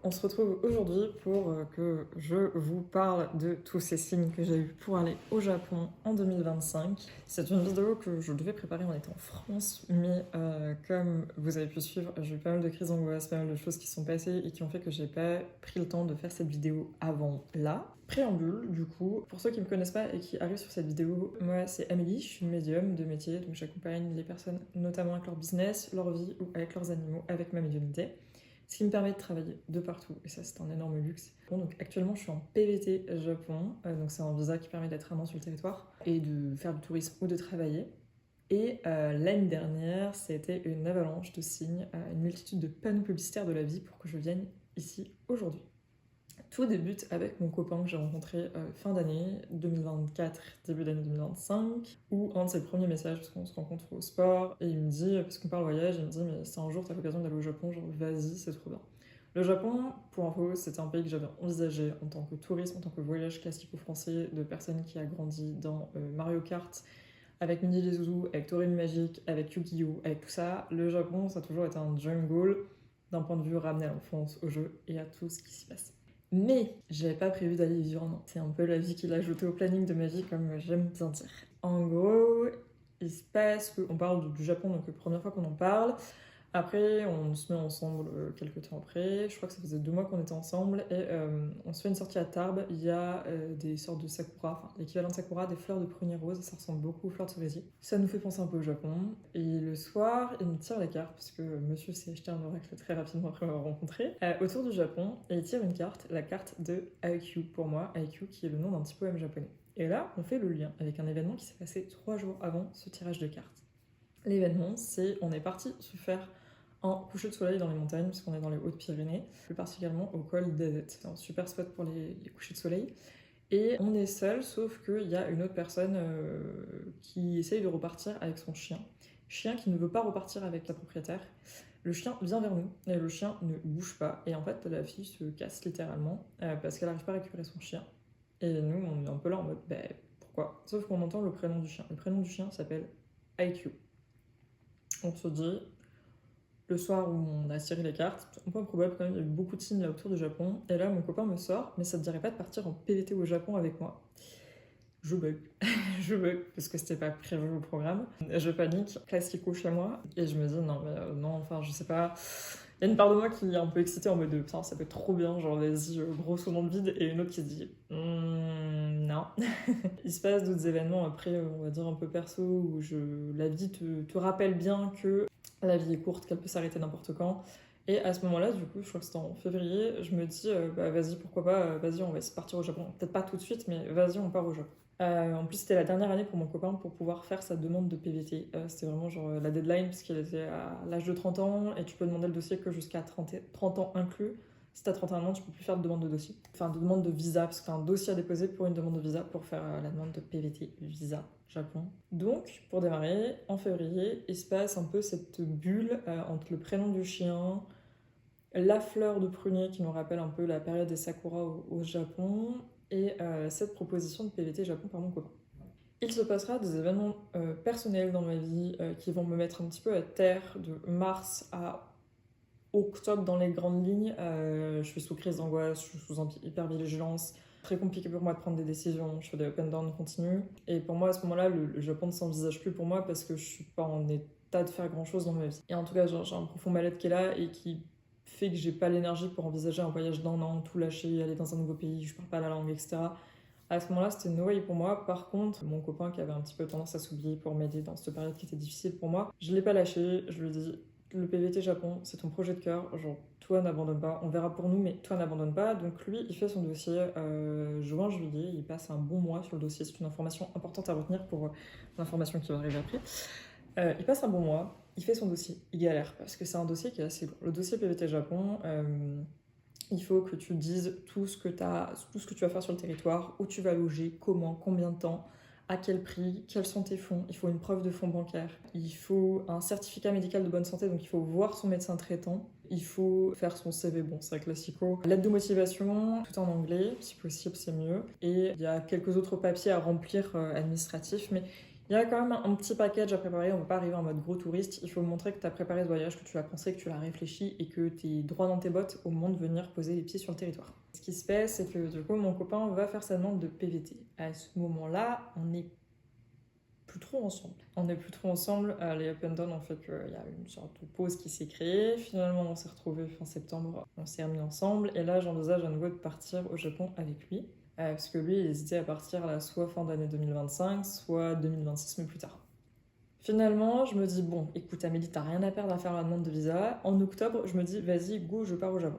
on se retrouve aujourd'hui pour que je vous parle de tous ces signes que j'ai eu pour aller au Japon en 2025. C'est une vidéo que je devais préparer en étant en France, mais comme vous avez pu suivre, j'ai eu pas mal de crises d'angoisse, pas mal de choses qui se sont passées et qui ont fait que j'ai pas pris le temps de faire cette vidéo avant là. Préambule, du coup, pour ceux qui me connaissent pas et qui arrivent sur cette vidéo, moi c'est Amélie, je suis médium de métier, donc j'accompagne les personnes notamment avec leur business, leur vie ou avec leurs animaux, avec ma médiumnité. Ce qui me permet de travailler de partout, et ça c'est un énorme luxe. Bon, donc actuellement je suis en PVT Japon, donc c'est un visa qui permet d'être un an sur le territoire et de faire du tourisme ou de travailler. Et l'année dernière, c'était une avalanche de signes, une multitude de panneaux publicitaires de la vie pour que je vienne ici aujourd'hui. Tout débute avec mon copain que j'ai rencontré fin d'année 2024, début d'année 2025, où un de ses premiers messages, parce qu'on se rencontre au sport, et il me dit, parce qu'on parle voyage, il me dit mais si un jour t'as l'occasion d'aller au Japon, genre vas-y, c'est trop bien. Le Japon, pour info, c'était un pays que j'avais envisagé en tant que tourisme, en tant que voyage classico-français de personnes qui a grandi dans Mario Kart, avec Mindy les Zouzous, avec Torim Magique, avec Yu-Gi-Oh, avec tout ça. Le Japon, ça a toujours été un jungle d'un point de vue ramené à l'enfance, au jeu et à tout ce qui s'y passe. Mais j'avais pas prévu d'aller y vivre un an. C'est un peu la vie qu'il a ajouté au planning de ma vie, comme j'aime bien dire. En gros, il se passe qu'on parle du Japon, donc la première fois qu'on en parle. Après, on se met ensemble quelques temps après. Je crois que ça faisait 2 mois qu'on était ensemble. Et on se fait une sortie à Tarbes. Il y a des sortes de sakura, enfin l'équivalent de sakura, des fleurs de prunier rose. Ça ressemble beaucoup aux fleurs de cerisier. Ça nous fait penser un peu au Japon. Et le soir, il me tire la carte, parce que monsieur s'est acheté un oracle très rapidement après m'avoir rencontré, autour du Japon. Et il tire une carte, la carte de Aikyu pour moi. Aikyu qui est le nom d'un petit poème japonais. Et là, on fait le lien avec un événement qui s'est passé 3 jours avant ce tirage de cartes. L'événement, c'est on est parti se faire un coucher de soleil dans les montagnes, puisqu'on est dans les Hautes-Pyrénées, plus particulièrement au col d'Azet. C'est un super spot pour les couchers de soleil. Et on est seul, sauf qu'il y a une autre personne qui essaye de repartir avec son chien. Chien qui ne veut pas repartir avec sa propriétaire. Le chien vient vers nous, et le chien ne bouge pas. Et en fait, la fille se casse littéralement, parce qu'elle n'arrive pas à récupérer son chien. Et nous, on est un peu là en mode, pourquoi? Sauf qu'on entend le prénom du chien. Le prénom du chien s'appelle IQ. On se dit, le soir où on a tiré les cartes, un peu improbable quand même, il y a eu beaucoup de signes là autour du Japon. Et là, mon copain me sort, mais ça te dirait pas de partir en PVT au Japon avec moi? Je bug. Je bug, parce que c'était pas prévu au programme. Je panique, classico chez moi, et je me dis non, mais non, enfin, je sais pas. Il y a une part de moi qui est un peu excitée en mode de putain, ça peut être trop bien, genre vas-y, gros saut dans le vide, et une autre qui se dit non. Il se passe d'autres événements après, on va dire un peu perso, où la vie te rappelle bien que la vie est courte, qu'elle peut s'arrêter n'importe quand. Et à ce moment-là, du coup, je crois que c'était en février, je me dis, vas-y, pourquoi pas, vas-y, on va essayer de partir au Japon. Peut-être pas tout de suite, mais vas-y, on part au Japon. En plus, c'était la dernière année pour mon copain pour pouvoir faire sa demande de PVT. C'était vraiment genre la deadline, puisqu'il était à l'âge de 30 ans, et tu peux demander le dossier que jusqu'à 30 ans inclus. Si t'as 31 ans, tu peux plus faire de demande de dossier. Enfin, de demande de visa, parce que t'as un dossier à déposer pour une demande de visa pour faire la demande de PVT, visa Japon. Donc, pour démarrer, en février, il se passe un peu cette bulle entre le prénom du chien, la fleur de prunier qui nous rappelle un peu la période des sakura au Japon, et cette proposition de PVT Japon par mon copain. Il se passera des événements personnels dans ma vie qui vont me mettre un petit peu à terre de mars à octobre dans les grandes lignes. Je suis sous crise d'angoisse, je suis sous hypervigilance. Très compliqué pour moi de prendre des décisions, je fais des up and down continus. Et pour moi, à ce moment-là, le Japon ne s'envisage plus pour moi parce que je suis pas en état de faire grand-chose dans ma vie. Et en tout cas, j'ai un profond mal-être qui est là et qui fait que j'ai pas l'énergie pour envisager un voyage d'un an, tout lâcher, aller dans un nouveau pays, je parle pas la langue, etc. À ce moment-là, c'était no way pour moi. Par contre, mon copain qui avait un petit peu tendance à s'oublier pour m'aider dans cette période qui était difficile pour moi, je l'ai pas lâché, je lui ai dit le PVT Japon, c'est ton projet de cœur, genre toi n'abandonne pas, on verra pour nous, mais toi n'abandonne pas. Donc lui, il fait son dossier juin-juillet, il passe un bon mois sur le dossier, c'est une information importante à retenir pour l'information qui va arriver après. Il passe un bon mois, il fait son dossier, il galère, parce que c'est un dossier qui est assez lourd. Le dossier PVT Japon, il faut que tu dises tout ce que tu vas faire sur le territoire, où tu vas loger, comment, combien de temps, à quel prix, quels sont tes fonds, il faut une preuve de fonds bancaires, il faut un certificat médical de bonne santé, donc il faut voir son médecin traitant, il faut faire son CV, bon c'est classico, lettre de motivation, tout en anglais, si possible c'est mieux, et il y a quelques autres papiers à remplir administratifs, mais Il y a quand même un petit package à préparer, on ne va pas arriver en mode gros touriste. Il faut montrer que tu as préparé ce voyage, que tu l'as pensé, que tu l'as réfléchi et que tu es droit dans tes bottes au moment de venir poser les pieds sur le territoire. Ce qui se passe, c'est que du coup, mon copain va faire sa demande de PVT. À ce moment-là, on n'est plus trop ensemble. On n'est plus trop ensemble. Les up and down ont fait qu'il y a une sorte de pause qui s'est créée. Finalement, on s'est retrouvés fin septembre, on s'est remis ensemble. Et là, j'envisage à nouveau de partir au Japon avec lui. Parce que lui, il hésitait à partir là, soit fin d'année 2025, soit 2026, mais plus tard. Finalement, je me dis, bon, écoute Amélie, t'as rien à perdre à faire la demande de visa. En octobre, je me dis, vas-y, go, je pars au Japon.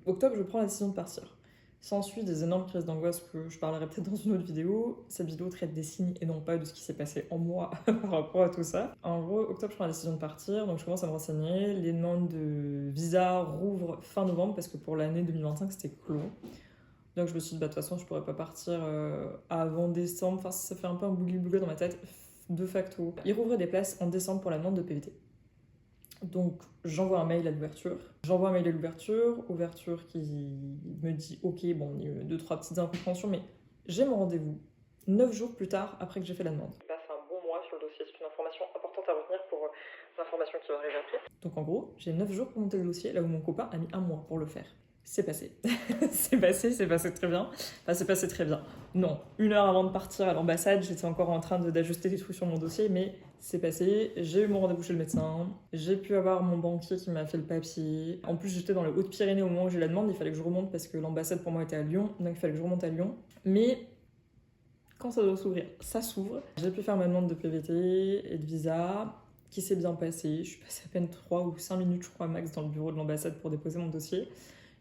Octobre, je prends la décision de partir. S'ensuit des énormes crises d'angoisse que je parlerai peut-être dans une autre vidéo. Cette vidéo traite des signes et non pas de ce qui s'est passé en moi par rapport à tout ça. En gros, octobre, je prends la décision de partir, donc je commence à me renseigner. Les demandes de visa rouvrent fin novembre parce que pour l'année 2025, c'était clos. Donc je me suis dit, bah, de toute façon, je pourrais pas partir avant décembre. Enfin, ça fait un peu un bougli-bougli dans ma tête. De facto, ils rouvraient des places en décembre pour la demande de PVT. Donc j'envoie un mail à l'ouverture. Ouverture qui me dit ok, bon, il y a eu 2-3 petites incompréhensions, mais j'ai mon rendez-vous 9 jours plus tard après que j'ai fait la demande. Je passe un bon mois sur le dossier, c'est une information importante à retenir pour l'information qui va arriver après. Donc en gros, j'ai 9 jours pour monter le dossier, là où mon copain a mis un mois pour le faire. C'est passé. c'est passé très bien. Enfin, c'est passé très bien. Non, 1 heure avant de partir à l'ambassade, j'étais encore en train d'ajuster des trucs sur mon dossier, mais c'est passé. J'ai eu mon rendez-vous chez le médecin. J'ai pu avoir mon banquier qui m'a fait le papier. En plus, j'étais dans les Hautes-Pyrénées au moment où j'ai la demande. Il fallait que je remonte parce que l'ambassade pour moi était à Lyon. Donc, il fallait que je remonte à Lyon. Mais quand ça doit s'ouvrir, ça s'ouvre. J'ai pu faire ma demande de PVT et de visa qui s'est bien passée. Je suis passée à peine 3 ou 5 minutes, je crois, max, dans le bureau de l'ambassade pour déposer mon dossier.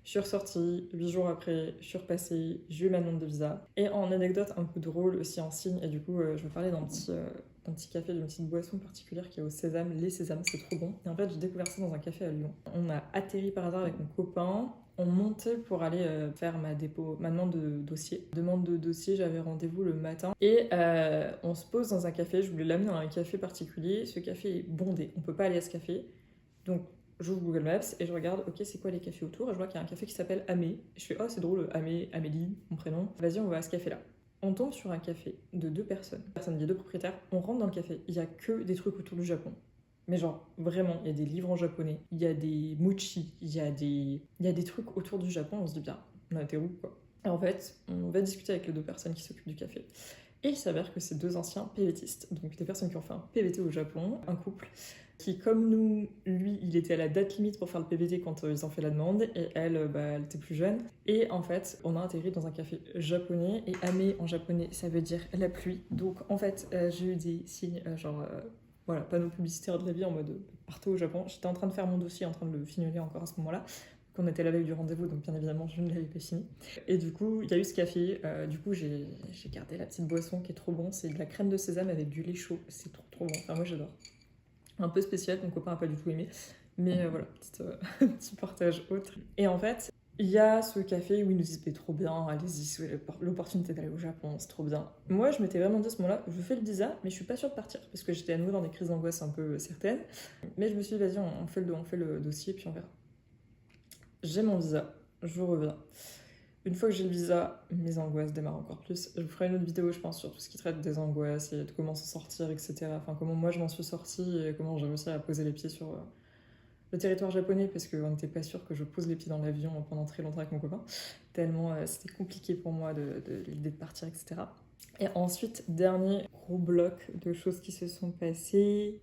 Je suis ressortie, 8 jours après, je suis repassée, j'ai eu ma demande de visa. Et en anecdote un peu drôle aussi en signe, et du coup je vais parler d'un petit café, d'une petite boisson particulière qui est au sésame. Les sésames, c'est trop bon. Et en fait, j'ai découvert ça dans un café à Lyon. On a atterri par hasard avec mon copain. On montait pour aller faire ma demande de dossier. Demande de dossier, j'avais rendez-vous le matin. Et on se pose dans un café, je voulais l'amener dans un café particulier. Ce café est bondé, on peut pas aller à ce café. Donc j'ouvre Google Maps et je regarde, ok, c'est quoi les cafés autour? Et je vois qu'il y a un café qui s'appelle Amé. Je fais, oh, c'est drôle, Amé, Amélie, mon prénom. Vas-y, on va à ce café-là. On tombe sur un café de 2 personnes. Il y a 2 propriétaires. On rentre dans le café. Il y a que des trucs autour du Japon. Mais genre, vraiment, il y a des livres en japonais. Il y a des mochi. Il y a des trucs autour du Japon. On se dit bien, on a été où, quoi. Et en fait, on va discuter avec les 2 personnes qui s'occupent du café. Et il s'avère que c'est 2 anciens PVTistes. Donc des personnes qui ont fait un PVT au Japon. Un couple qui, comme nous, lui, il était à la date limite pour faire le PVT quand ils ont fait la demande, et elle, elle était plus jeune. Et en fait, on a intégré dans un café japonais, et Ame en japonais, ça veut dire la pluie. Donc en fait, j'ai eu des signes, voilà, panneaux publicitaires de la vie en mode partez au Japon. J'étais en train de faire mon dossier, en train de le fignoler encore à ce moment-là. Qu'on était la veille du rendez-vous, donc bien évidemment, je ne l'avais pas fini. Et du coup, il y a eu ce café. Du coup, j'ai gardé la petite boisson qui est trop bon. C'est de la crème de sésame avec du lait chaud. C'est trop trop bon. Enfin, moi, j'adore. Un peu spécial, mon copain n'a pas du tout aimé. Mais voilà, petit partage autre. Et en fait, il y a ce café où ils nous disent « trop bien, allez-y, c'est l'opportunité d'aller au Japon, c'est trop bien ». Moi, je m'étais vraiment dit à ce moment-là, je fais le visa, mais je suis pas sûre de partir, parce que j'étais à nouveau dans des crises d'angoisse un peu certaines. Mais je me suis dit, vas-y, on fait le dossier, puis on verra. J'ai mon visa, je reviens. Une fois que j'ai le visa, mes angoisses démarrent encore plus. Je vous ferai une autre vidéo, je pense, sur tout ce qui traite des angoisses et de comment s'en sortir, etc. Enfin, comment moi je m'en suis sortie et comment j'ai réussi à poser les pieds sur le territoire japonais, parce qu'on n'était pas sûr que je pose les pieds dans l'avion pendant très longtemps avec mon copain. Tellement c'était compliqué pour moi de l'idée de partir, etc. Et ensuite, dernier gros bloc de choses qui se sont passées.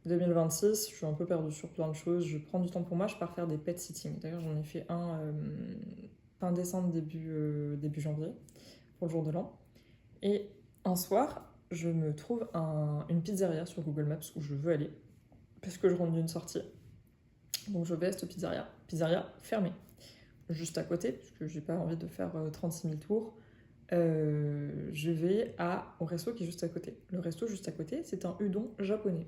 2026, je suis un peu perdue sur plein de choses. Je prends du temps pour moi, je pars faire des pet sitting. D'ailleurs, j'en ai fait un fin décembre, début janvier, pour le jour de l'an. Et un soir, je me trouve une pizzeria sur Google Maps où je veux aller, parce que je rentre d'une sortie. Donc je vais à cette pizzeria fermée. Juste à côté, parce que j'ai pas envie de faire 36 000 tours. Je vais au resto qui est juste à côté. Le resto juste à côté, c'est un udon japonais.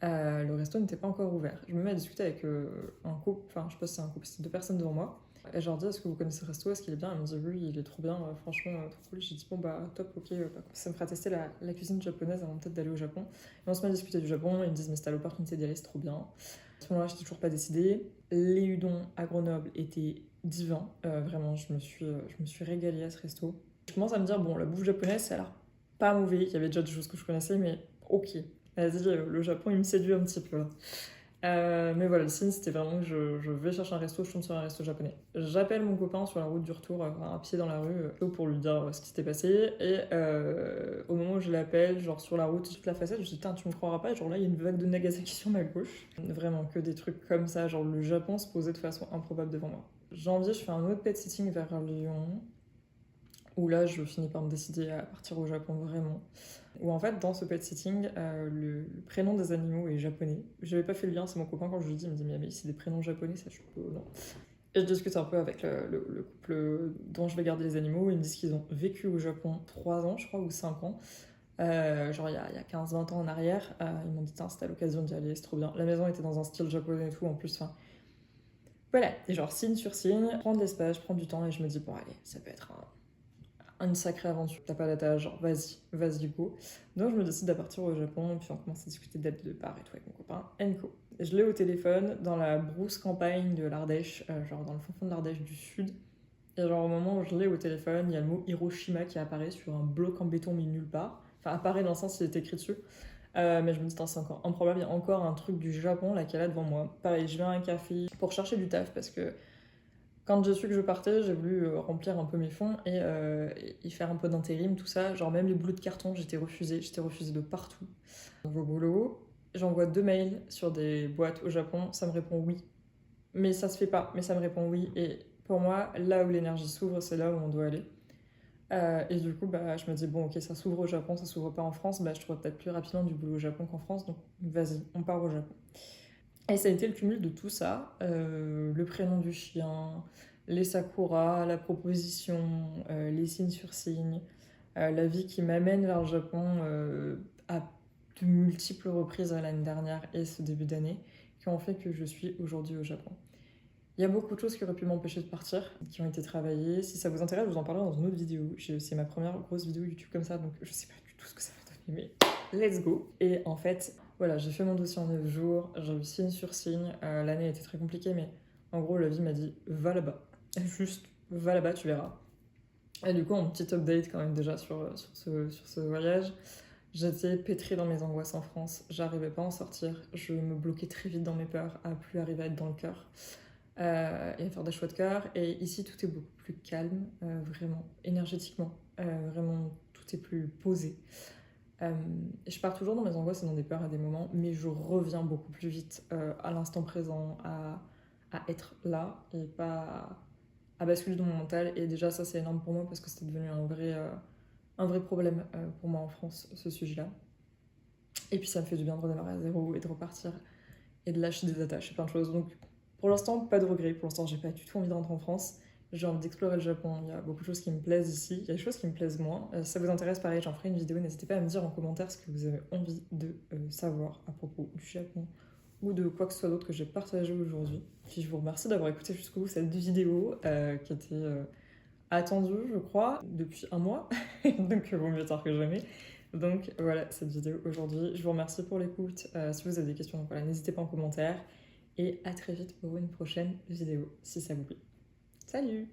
Le resto n'était pas encore ouvert. Je me mets à discuter avec un couple, enfin je sais pas si c'est un couple, c'est 2 personnes devant moi. Et je leur dis, est-ce que vous connaissez le resto, est-ce qu'il est bien? Ils me disent, oui, il est trop bien, franchement, trop cool. J'ai dit, bon bah top, ok, ça me fera tester la cuisine japonaise avant peut-être d'aller au Japon. Et on se met à discuter du Japon, ils me disent, mais si t'as l'opportunité d'y aller, c'est trop bien. À ce moment-là, j'étais toujours pas décidée. Les udons à Grenoble étaient divins, vraiment, je me suis régalée à ce resto. Je commence à me dire, bon, la bouffe japonaise, ça a l'air pas mauvais, il y avait déjà des choses que je connaissais, mais ok. Vas-y, le Japon, il me séduit un petit peu là. Mais voilà, le signe, c'était vraiment que je vais chercher un resto, je tombe sur un resto japonais. J'appelle mon copain sur la route du retour, à pied dans la rue, pour lui dire ce qui s'était passé. Et au moment où je l'appelle, genre sur la route, toute la façade, je me dis, tiens, tu me croiras pas, genre là, il y a une vague de Nagasaki sur ma gauche. Vraiment que des trucs comme ça, genre le Japon se posait de façon improbable devant moi. Janvier, je fais un autre pet sitting vers Lyon, où là, je finis par me décider à partir au Japon vraiment. Où en fait, dans ce pet sitting, le prénom des animaux est japonais. J'avais pas fait le lien, c'est mon copain quand je lui dis, il me dit, mais c'est des prénoms japonais, ça je peux. Non. Et je discute un peu avec le couple dont je vais garder les animaux. Ils me disent qu'ils ont vécu au Japon 3 ans, je crois, ou 5 ans. Genre il y a 15-20 ans en arrière. Ils m'ont dit, tiens, c'était à l'occasion d'y aller, c'est trop bien. La maison était dans un style japonais et tout, en plus. Enfin, voilà, et genre signe sur signe, prendre de l'espace, prendre du temps, et je me dis, bon, allez, ça peut être une sacrée aventure. T'as pas la tâche, genre vas-y go. Donc je me décide de partir au Japon, puis on commence à discuter date de départ et tout avec mon copain Enko. Je l'ai au téléphone dans la brousse campagne de l'Ardèche, genre dans le fond de l'Ardèche du Sud. Et genre au moment où je l'ai au téléphone, il y a le mot Hiroshima qui apparaît sur un bloc en béton mis nulle part. Enfin apparaît dans le sens où il est écrit dessus. Mais je me dis, c'est encore improbable, il y a encore un truc du Japon là qui est là devant moi. Pareil, je vais à un café pour chercher du taf parce que quand j'ai su que je partais, j'ai voulu remplir un peu mes fonds et faire un peu d'intérim, tout ça. Genre même les boulots de carton, j'étais refusée de partout. Au boulot, j'envoie 2 mails sur des boîtes au Japon, ça me répond oui. Mais ça se fait pas, mais ça me répond oui. Et pour moi, là où l'énergie s'ouvre, c'est là où on doit aller. Et du coup, bah, je me dis, bon, ok, ça s'ouvre au Japon, ça s'ouvre pas en France, bah, je trouve peut-être plus rapidement du boulot au Japon qu'en France, donc vas-y, on part au Japon. Et ça a été le cumul de tout ça, le prénom du chien, les sakuras, la proposition, les signes sur signes, la vie qui m'amène vers le Japon à de multiples reprises l'année dernière et ce début d'année, qui ont fait que je suis aujourd'hui au Japon. Il y a beaucoup de choses qui auraient pu m'empêcher de partir, qui ont été travaillées. Si ça vous intéresse, je vous en parlerai dans une autre vidéo. C'est ma première grosse vidéo YouTube comme ça, donc je sais pas du tout ce que ça va donner, mais let's go. Et en fait, voilà, j'ai fait mon dossier en 9 jours, j'ai eu signe sur signe. L'année a été très compliquée, mais en gros, la vie m'a dit, va là-bas. Juste, va là-bas, tu verras. Et du coup, un petit update quand même déjà sur ce voyage. J'étais pétrie dans mes angoisses en France, j'arrivais pas à en sortir, je me bloquais très vite dans mes peurs, à plus arriver à être dans le cœur. Et à faire des choix de cœur. Et ici, tout est beaucoup plus calme, vraiment, énergétiquement. Vraiment, tout est plus posé. Je pars toujours dans mes angoisses et dans des peurs à des moments, mais je reviens beaucoup plus vite à l'instant présent, à être là et pas à basculer dans mon mental. Et déjà, ça, c'est énorme pour moi parce que c'était devenu un vrai problème pour moi en France, ce sujet-là. Et puis, ça me fait du bien de redémarrer à zéro et de repartir et de lâcher des attaches et plein de choses. Donc, pour l'instant, pas de regrets. Pour l'instant, j'ai pas du tout envie de rentrer en France. J'ai envie d'explorer le Japon. Il y a beaucoup de choses qui me plaisent ici. Il y a des choses qui me plaisent moins. Si ça vous intéresse, pareil, j'en ferai une vidéo. N'hésitez pas à me dire en commentaire ce que vous avez envie de savoir à propos du Japon ou de quoi que ce soit d'autre que j'ai partagé aujourd'hui. Puis je vous remercie d'avoir écouté jusqu'au bout cette vidéo qui était attendue, je crois, depuis un mois. Donc, vaut mieux tard que jamais. Donc voilà cette vidéo aujourd'hui. Je vous remercie pour l'écoute. Si vous avez des questions, donc voilà, n'hésitez pas en commentaire. Et à très vite pour une prochaine vidéo, si ça vous plaît. Salut!